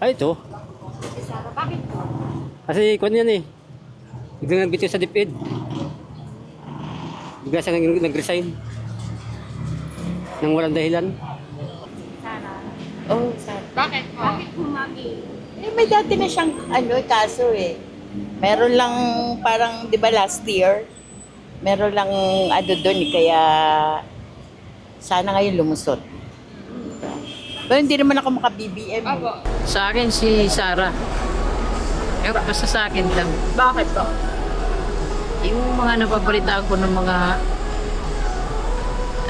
Ay, ito. Sara, bakit po? Kasi kung yan eh. Biglang nagbitiw sa DepEd. Bigla siya nag-resign. Nang walang dahilan. Sara. Oh, sad. Bakit po? Bakit po, mami? Eh, may dati na siyang kaso eh. Meron lang parang, di ba last year, meron lang doon eh, kaya sana ngayon lumusot. Pero hindi naman ako maka-BBM. Opo. Sa akin si Sarah. Basta sa akin lang. Bakit po? Yung mga napapalitaan ko ng mga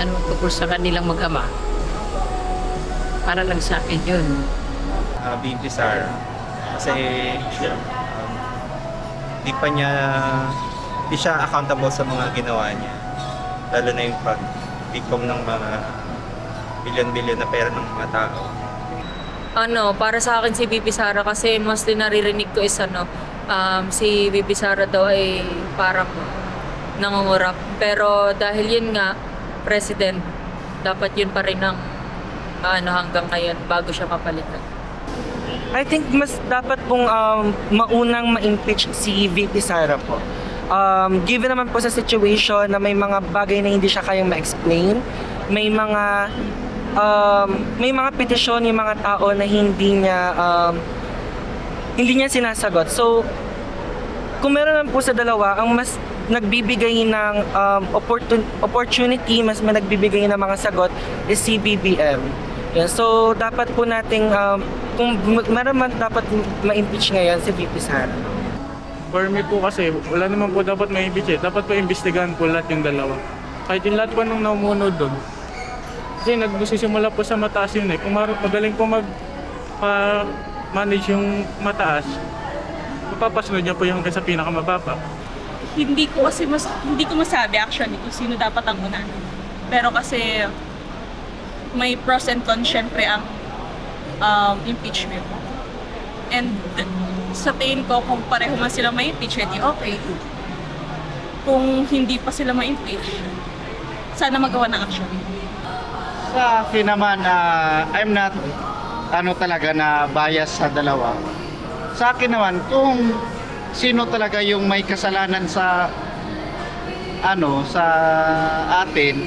tungkol sa kanilang mag-ama. Para lang sa akin yun. VP Sara. Kasi di siya accountable sa mga ginawa niya. Lalo na yung pag-victim ng mga bilyon-bilyon na pera ng mga tao. Para sa akin si VP Sara kasi mostly naririnig ko is si VP Sara daw ay parang nangungurap. Pero dahil yun nga, president, dapat yun pa rin ang hanggang ngayon bago siya mapalitan. I think mas dapat pong maunang ma-impeach si VP Sara po. Given naman po sa situation na may mga bagay na hindi siya kayang ma-explain, may mga petisyon yung mga tao na hindi niya sinasagot. So, kung meron naman po sa dalawa, ang mas nagbibigay ng opportunity, mas nagbibigay ng mga sagot is si BBM. Yan. So, dapat po nating, kung meron man dapat ma-impeach ngayon si VP Sara. For me po kasi, wala naman po dapat ma-impeach eh. Dapat po imbestigahan po lahat yung dalawa. Kahit yung lahat po nung naumuno doon. Kasi nagsisimula po sa mataas yun eh. Kung magaling po manage yung mataas, mapapasunod niya po yung hanggang sa pinakamababa. Hindi ko masabi actually kung sino dapat ang una. Pero kasi may pros and cons syempre ang impeachment. And sa tingin ko, kung pareho man sila ma-impeach, edi okay. Kung hindi pa sila ma-impeach, sana magawa ng action. Sa akin naman, I'm not talaga na bias sa dalawa. Sa akin naman, kung sino talaga yung may kasalanan sa sa atin,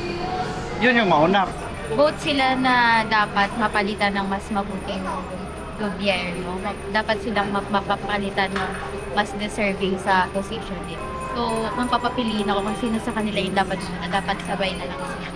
yun yung mauna. Both sila na dapat mapalitan ng mas mabuting gobyerno. Dapat silang mapapalitan ng mas deserving sa position nila. So, kung papapiliin ako kung sino sa kanila yung dapat sabay na lang sila.